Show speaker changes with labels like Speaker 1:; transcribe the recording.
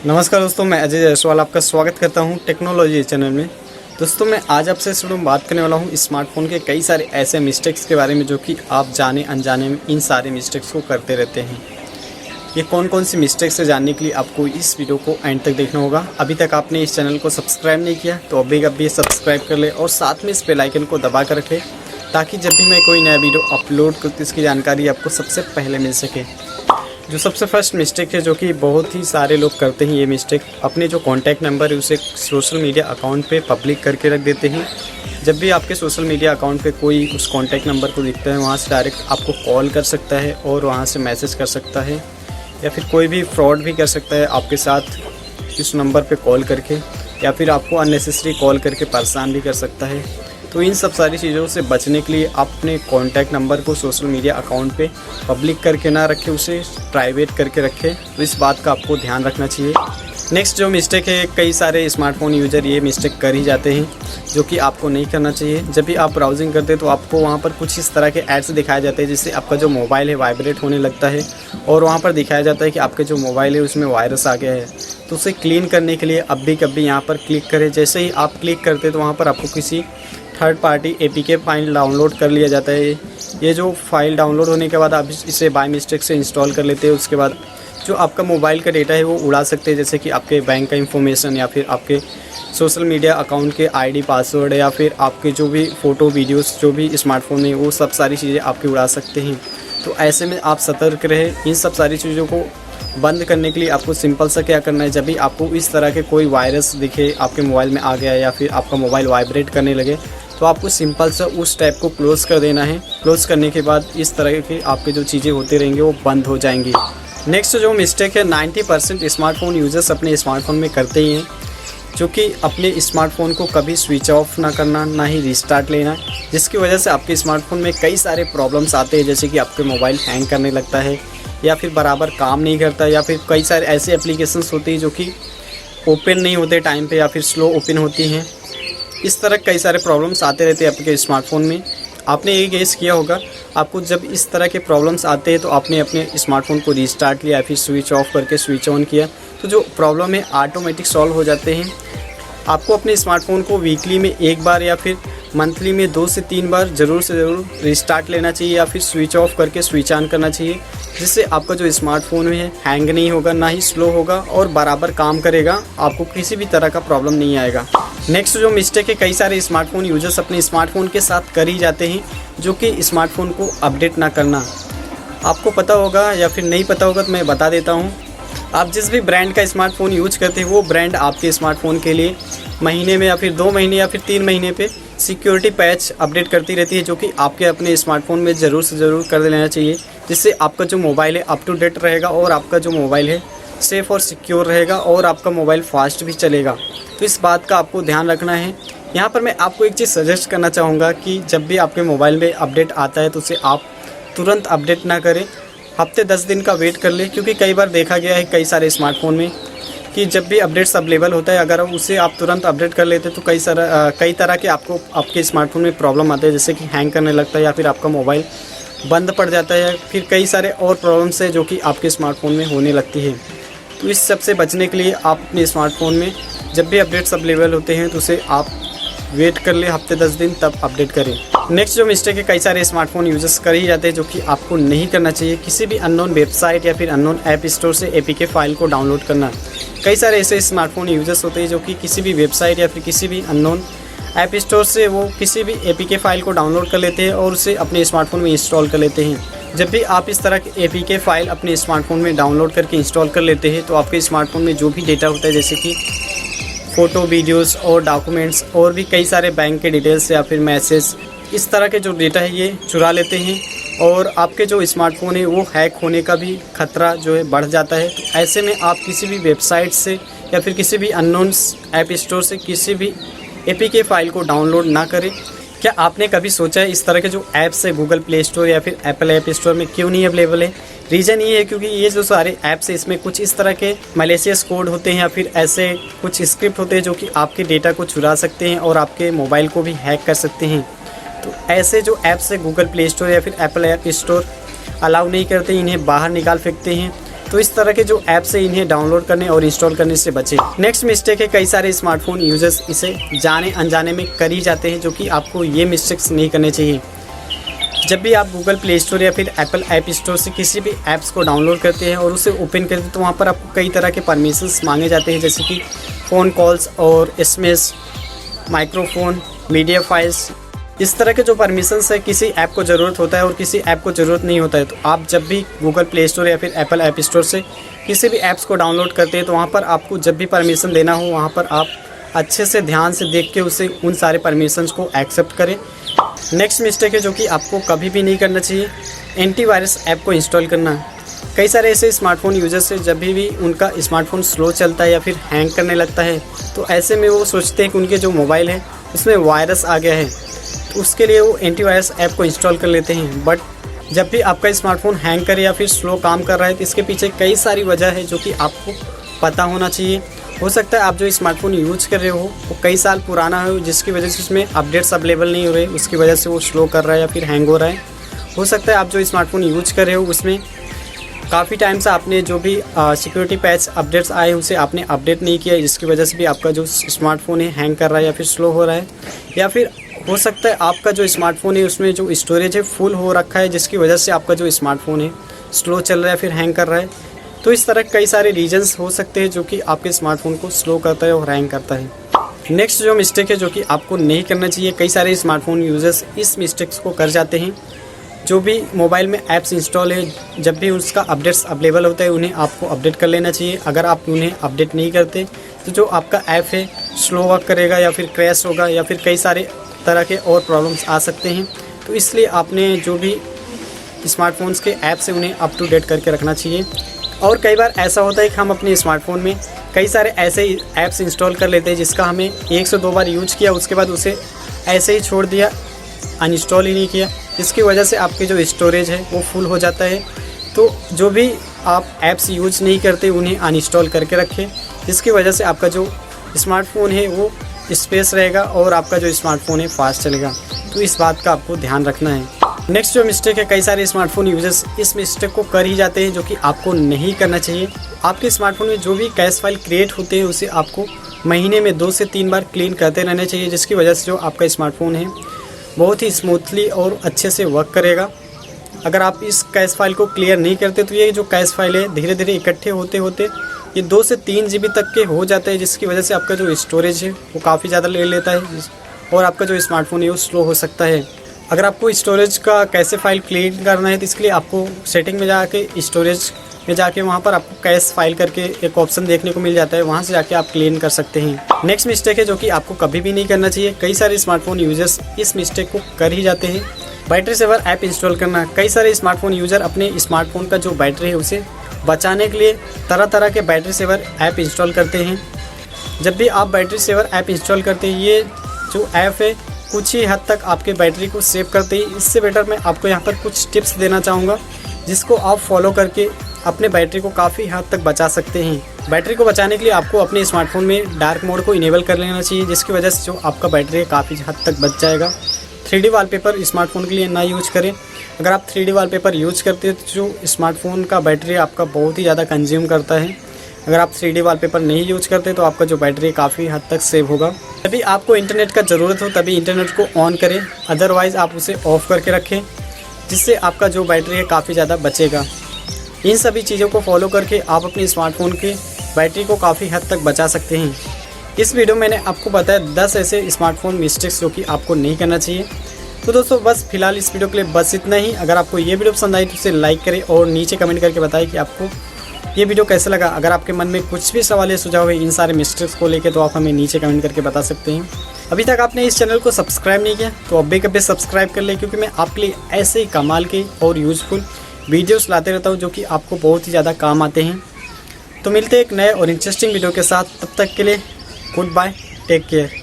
Speaker 1: नमस्कार दोस्तों, मैं अजय जायसवाल आपका स्वागत करता हूं टेक्नोलॉजी चैनल में। दोस्तों, मैं आज आपसे शुरू में बात करने वाला हूं स्मार्टफ़ोन के कई सारे ऐसे मिस्टेक्स के बारे में जो कि आप जाने अनजाने में इन सारे मिस्टेक्स को करते रहते हैं। ये कौन कौन सी मिस्टेक्स है जानने के लिए आपको इस वीडियो को एंड तक देखना होगा। अभी तक आपने इस चैनल को सब्सक्राइब नहीं किया तो अभी सब्सक्राइब कर ले और साथ में इस बेल आइकन को दबा कर रखें ताकि जब भी मैं कोई नया वीडियो अपलोड करूँ तो इसकी जानकारी आपको सबसे पहले मिल सके। जो सबसे फर्स्ट मिस्टेक है जो कि बहुत ही सारे लोग करते हैं, ये मिस्टेक अपने जो कॉन्टैक्ट नंबर है उसे सोशल मीडिया अकाउंट पे पब्लिक करके रख देते हैं। जब भी आपके सोशल मीडिया अकाउंट पे कोई उस कॉन्टैक्ट नंबर को दिखता है वहाँ से डायरेक्ट आपको कॉल कर सकता है और वहाँ से मैसेज कर सकता है या फिर कोई भी फ्रॉड भी कर सकता है आपके साथ इस नंबर पे कॉल करके, या फिर आपको अननेसेसरी कॉल करके परेशान भी कर सकता है। तो इन सब सारी चीज़ों से बचने के लिए अपने कॉन्टैक्ट नंबर को सोशल मीडिया अकाउंट पे पब्लिक करके ना रखें, उसे प्राइवेट करके रखें। तो इस बात का आपको ध्यान रखना चाहिए। नेक्स्ट जो मिस्टेक है, कई सारे स्मार्टफोन यूज़र ये मिस्टेक कर ही जाते हैं जो कि आपको नहीं करना चाहिए। जब भी आप ब्राउजिंग करते हैं तो आपको वहाँ पर कुछ इस तरह के एड्स दिखाए जाते हैं जिससे आपका जो मोबाइल है वाइब्रेट होने लगता है और वहाँ पर दिखाया जाता है कि आपके जो मोबाइल है उसमें वायरस आ गया है। तो उसे क्लीन करने के लिए कभी यहाँ पर क्लिक करें। जैसे ही आप क्लिक करते हैं तो वहाँ पर आपको किसी third party APK file download कर लिया जाता है। ये जो फाइल डाउनलोड होने के बाद आप इसे बाय मिस्टेक से इंस्टॉल कर लेते हैं। उसके बाद जो आपका मोबाइल का डेटा है वो उड़ा सकते हैं, जैसे कि आपके बैंक का इंफॉर्मेशन या फिर आपके सोशल मीडिया अकाउंट के ID पासवर्ड या फिर आपके जो भी फ़ोटो वीडियोस जो भी स्मार्टफोन में वो सब सारी चीज़ें आपकी उड़ा सकते हैं। तो ऐसे में आप सतर्क रहें। इन सब सारी चीज़ों को बंद करने के लिए आपको सिंपल सा क्या करना है, जब भी आपको इस तरह के कोई वायरस दिखे आपके मोबाइल में आ गया या फिर आपका मोबाइल वाइब्रेट करने लगे तो आपको सिंपल सा उस टैब को क्लोज़ कर देना है। क्लोज़ करने के बाद इस तरह के आपके जो चीज़ें होते रहेंगे वो बंद हो जाएंगी। नेक्स्ट जो मिस्टेक है 90% स्मार्टफोन यूज़र्स अपने स्मार्टफोन में करते ही हैं, जो कि अपने स्मार्टफोन को कभी स्विच ऑफ ना करना ना ही रिस्टार्ट लेना, जिसकी वजह से आपके स्मार्टफोन में कई सारे प्रॉब्लम्स आते हैं, जैसे कि आपके मोबाइल हैंग करने लगता है या फिर बराबर काम नहीं करता या फिर कई सारे ऐसे एप्लीकेशंस होती हैं जो कि ओपन नहीं होते टाइम पे या फिर स्लो ओपन होती हैं। इस तरह कई सारे प्रॉब्लम्स आते रहते हैं आपके स्मार्टफोन में। आपने ये गेस किया होगा, आपको जब इस तरह के प्रॉब्लम्स आते हैं तो आपने अपने स्मार्टफोन को रीस्टार्ट लिया या फिर स्विच ऑफ करके स्विच ऑन किया तो जो प्रॉब्लम है ऑटोमेटिक सॉल्व हो जाते हैं। आपको अपने स्मार्टफोन को वीकली में एक बार या फिर मंथली में 2 से 3 बार ज़रूर से ज़रूर रिस्टार्ट लेना चाहिए या फिर स्विच ऑफ करके स्विच ऑन करना चाहिए, जिससे आपका जो स्मार्टफोन है हैंग नहीं होगा, ना ही स्लो होगा और बराबर काम करेगा। आपको किसी भी तरह का प्रॉब्लम नहीं आएगा। नेक्स्ट जो मिस्टेक है, कई सारे स्मार्टफोन यूजर्स अपने स्मार्टफोन के साथ कर ही जाते हैं, जो कि स्मार्टफोन को अपडेट ना करना। आपको पता होगा या फिर नहीं पता होगा तो मैं बता देता हूँ। आप जिस भी ब्रांड का स्मार्टफोन यूज करते हैं वो ब्रांड आपके स्मार्टफोन के लिए महीने में या फिर 2 महीने या फिर 3 महीने पे सिक्योरिटी पैच अपडेट करती रहती है, जो कि आपके अपने स्मार्टफोन में ज़रूर से ज़रूर कर लेना चाहिए, जिससे आपका जो मोबाइल है अप टू डेट रहेगा और आपका जो मोबाइल है सेफ़ और सिक्योर रहेगा और आपका मोबाइल फास्ट भी चलेगा। तो इस बात का आपको ध्यान रखना है। यहाँ पर मैं आपको एक चीज़ सजेस्ट करना चाहूँगा कि जब भी आपके मोबाइल में अपडेट आता है तो उसे आप तुरंत अपडेट ना करें, हफ्ते 10 दिन का वेट कर ले, क्योंकि कई बार देखा गया है कई सारे स्मार्टफोन में कि जब भी अपडेट्स अवेलेबल होता है अगर उसे आप तुरंत अपडेट कर लेते तो कई तरह के आपको आपके स्मार्टफोन में प्रॉब्लम आते हैं, जैसे कि हैंग करने लगता है या फिर आपका मोबाइल बंद पड़ जाता है, फिर कई सारे और प्रॉब्लम्स है जो कि आपके स्मार्टफोन में होने लगती है। तो इस सब से बचने के लिए आप अपने स्मार्टफोन में जब भी अपडेट्स अवेलेबल होते हैं तो उसे आप वेट कर ले हफ्ते 10 दिन, तब अपडेट करें। नेक्स्ट जो मिस्टेक है, कई सारे स्मार्टफोन यूजर्स कर ही जाते हैं, जो कि आपको नहीं करना चाहिए। किसी भी अननोन वेबसाइट या फिर अननोन ऐप स्टोर से APK फाइल को डाउनलोड करना। कई सारे ऐसे स्मार्टफोन यूजर्स होते हैं जो कि किसी भी वेबसाइट या फिर किसी भी अननोन ऐप स्टोर से वो किसी भी APK फाइल को डाउनलोड कर लेते हैं और उसे अपने स्मार्टफोन में इंस्टॉल कर लेते हैं। जब भी आप इस तरह के APK फाइल अपने स्मार्टफोन में डाउनलोड करके इंस्टॉल कर लेते हैं तो आपके स्मार्टफोन में जो भी डेटा होता है, जैसे कि फ़ोटो, वीडियोस और डॉक्यूमेंट्स और भी कई सारे बैंक के डिटेल्स या फिर मैसेज, इस तरह के जो डेटा है ये चुरा लेते हैं और आपके जो स्मार्टफोन है वो हैक होने का भी खतरा जो है बढ़ जाता है। तो ऐसे में आप किसी भी वेबसाइट से या फिर किसी भी अननोन ऐप स्टोर से किसी भी APK फाइल को डाउनलोड ना करें। क्या आपने कभी सोचा है इस तरह के जो ऐप्स है गूगल प्ले स्टोर या फिर एप्पल ऐप स्टोर में क्यों नहीं अवेलेबल है? रीज़न ये है क्योंकि ये जो सारे ऐप्स है इसमें कुछ इस तरह के मैलिशियस कोड होते हैं या फिर ऐसे कुछ स्क्रिप्ट होते हैं जो कि आपके डेटा को चुरा सकते हैं और आपके मोबाइल को भी हैक कर सकते हैं। तो ऐसे जो ऐप्स है गूगल प्ले स्टोर या फिर एप्पल ऐप स्टोर अलाउ नहीं करते, इन्हें बाहर निकाल फेंकते हैं। तो इस तरह के जो ऐप्स है इन्हें डाउनलोड करने और इंस्टॉल करने से बचें। नेक्स्ट मिस्टेक है, कई सारे स्मार्टफोन यूजर्स इसे जाने अनजाने में कर ही जाते हैं, जो कि आपको ये मिस्टेक्स नहीं करने चाहिए। जब भी आप गूगल प्ले स्टोर या फिर एप्पल ऐप स्टोर से किसी भी ऐप्स को डाउनलोड करते हैं और उसे ओपन करते हैं तो वहाँ पर आपको कई तरह के परमिशंस मांगे जाते हैं, जैसे कि फ़ोन कॉल्स और एसएमएस, माइक्रोफोन, मीडिया फाइल्स। इस तरह के जो परमिशंस है किसी ऐप को ज़रूरत होता है और किसी ऐप को ज़रूरत नहीं होता है। तो आप जब भी गूगल प्ले स्टोर या फिर एप्पल ऐप स्टोर से किसी भी ऐप्स को डाउनलोड करते हैं तो वहाँ पर आपको जब भी परमिशन देना हो वहाँ पर आप अच्छे से ध्यान से देख के उसे उन सारे परमिशंस को एक्सेप्ट करें। नेक्स्ट मिस्टेक है जो कि आपको कभी भी नहीं करना चाहिए, एंटीवायरस ऐप को इंस्टॉल करना। कई सारे ऐसे स्मार्टफोन यूजर्स से जब भी उनका स्मार्टफोन स्लो चलता है या फिर हैंग करने लगता है तो ऐसे में वो सोचते हैं कि उनके जो मोबाइल है उसमें वायरस आ गया है, तो उसके लिए वो एंटीवायरस ऐप को इंस्टॉल कर लेते हैं। बट जब भी आपका स्मार्टफोन हैंग करे या फिर स्लो काम कर रहा है तो इसके पीछे कई सारी वजह है जो कि आपको पता होना चाहिए। हो सकता है आप जो स्मार्टफोन यूज कर रहे हो वो कई साल पुराना हो, जिसकी वजह से उसमें अपडेट्स अवेलेबल नहीं हो रहे, उसकी वजह से वो स्लो कर रहा है या फिर हैंग हो रहा है। हो सकता है आप जो स्मार्टफोन यूज कर रहे हो उसमें काफ़ी टाइम से आपने जो भी सिक्योरिटी पैच अपडेट्स आए उसे आपने अपडेट नहीं किया, जिसकी वजह से भी आपका जो स्मार्टफोन है हैंग कर रहा है या फिर स्लो हो रहा है। या फिर हो सकता है आपका जो स्मार्टफोन है उसमें जो स्टोरेज है फुल हो रखा है, जिसकी वजह से आपका जो स्मार्टफोन है स्लो चल रहा है फिर हैंग कर रहा है। तो इस तरह कई सारे रीजंस हो सकते हैं जो कि आपके स्मार्टफोन को स्लो करता है और हैंग करता है। नेक्स्ट जो मिस्टेक है जो कि आपको नहीं करना चाहिए, कई सारे स्मार्टफोन यूजर्स इस मिस्टेक्स को कर जाते हैं। जो भी मोबाइल में ऐप्स इंस्टॉल है जब भी उसका अपडेट्स अवेलेबल होता है उन्हें आपको अपडेट कर लेना चाहिए। अगर आप उन्हें अपडेट नहीं करते तो जो आपका ऐप है स्लो वर्क करेगा या फिर क्रैश होगा या फिर कई सारे तरह के और प्रॉब्लम्स आ सकते हैं। तो इसलिए आपने जो भी स्मार्टफोन्स के ऐप्स हैं उन्हें अप टू डेट करके रखना चाहिए। और कई बार ऐसा होता है कि हम अपने स्मार्टफोन में कई सारे ऐसे ऐप्स इंस्टॉल कर लेते हैं जिसका हमें 1 से 2 बार यूज किया, उसके बाद उसे ऐसे ही छोड़ दिया, अनइंस्टॉल ही नहीं किया, जिसकी वजह से आपकी जो स्टोरेज है वो फुल हो जाता है। तो जो भी आप ऐप्स यूज नहीं करते उन्हें अनइंस्टॉल करके रखें, जिसकी वजह से आपका जो स्मार्टफोन है वो स्पेस रहेगा और आपका जो स्मार्टफोन है फास्ट चलेगा। तो इस बात का आपको ध्यान रखना है। नेक्स्ट जो मिस्टेक है, कई सारे स्मार्टफोन यूजर्स इस मिस्टेक को कर ही जाते हैं जो कि आपको नहीं करना चाहिए। आपके स्मार्टफोन में जो भी कैश फाइल क्रिएट होते हैं उसे आपको महीने में 2 से 3 बार क्लीन करते रहना चाहिए, जिसकी वजह से जो आपका स्मार्टफोन है बहुत ही स्मूथली और अच्छे से वर्क करेगा। अगर आप इस कैश फाइल को क्लियर नहीं करते तो ये जो कैश फाइल है धीरे धीरे इकट्ठे होते होते ये 2 से 3 GB तक के हो जाते हैं, जिसकी वजह से आपका जो स्टोरेज है वो काफ़ी ज़्यादा ले लेता है और आपका जो स्मार्टफोन है वो स्लो हो सकता है। अगर आपको स्टोरेज का कैसे फाइल क्लीन करना है तो इसके लिए आपको सेटिंग में जाके स्टोरेज में जाके वहाँ पर आपको कैश फाइल करके एक ऑप्शन देखने को मिल जाता है, वहाँ से जाके आप क्लीन कर सकते हैं। नेक्स्ट मिस्टेक है जो कि आपको कभी भी नहीं करना चाहिए, कई सारे स्मार्टफोन यूजर्स इस मिस्टेक को कर ही जाते हैं, बैटरी सेवर ऐप इंस्टॉल करना। कई सारे स्मार्टफोन यूजर अपने स्मार्टफोन का जो बैटरी है उसे बचाने के लिए तरह तरह के बैटरी सेवर ऐप इंस्टॉल करते हैं। जब भी आप बैटरी सेवर ऐप इंस्टॉल करते हैं ये जो ऐप है कुछ ही हद तक आपके बैटरी को सेव करते हैं। इससे बेटर मैं आपको यहाँ पर कुछ टिप्स देना चाहूँगा जिसको आप फॉलो करके अपने बैटरी को काफ़ी हद तक बचा सकते हैं। बैटरी को बचाने के लिए आपको अपने स्मार्टफोन में डार्क मोड को इनेबल कर लेना चाहिए, जिसकी वजह से जो आपका बैटरी है काफ़ी हद तक बच जाएगा। 3D वॉलपेपर स्मार्टफोन के लिए ना यूज करें। अगर आप 3D वॉलपेपर यूज करते हैं तो जो स्मार्टफोन का बैटरी आपका बहुत ही ज़्यादा कंज्यूम करता है। अगर आप 3D वॉलपेपर नहीं यूज करते तो आपका जो बैटरी काफ़ी हद तक सेव होगा। तभी आपको इंटरनेट का ज़रूरत हो तभी इंटरनेट को ऑन करें, अदरवाइज़ आप उसे ऑफ़ करके रखें, जिससे आपका जो बैटरी है काफ़ी ज़्यादा बचेगा। इन सभी चीज़ों को फॉलो करके आप अपने स्मार्टफोन के बैटरी को काफ़ी हद तक बचा सकते हैं। इस वीडियो में मैंने आपको बताया 10 ऐसे स्मार्टफोन मिस्टेक्स जो कि आपको नहीं करना चाहिए। तो दोस्तों बस फिलहाल इस वीडियो के लिए बस इतना ही। अगर आपको ये वीडियो पसंद आई तो उसे लाइक करें और नीचे कमेंट करके बताएं कि आपको ये वीडियो कैसा लगा। अगर आपके मन में कुछ भी सवाल या सुझाव है इन सारे मिस्टेक्स को लेकर तो आप हमें नीचे कमेंट करके बता सकते हैं। अभी तक आपने इस चैनल को सब्सक्राइब नहीं किया तो अब भी कभी सब्सक्राइब कर ले, क्योंकि मैं आपके लिए ऐसे ही कमाल के और यूज़फुल वीडियोस लाते रहता हूँ जो कि आपको बहुत ही ज़्यादा काम आते हैं। तो मिलते हैं एक नए और इंटरेस्टिंग वीडियो के साथ, तब तक के लिए गुड बाय, टेक केयर।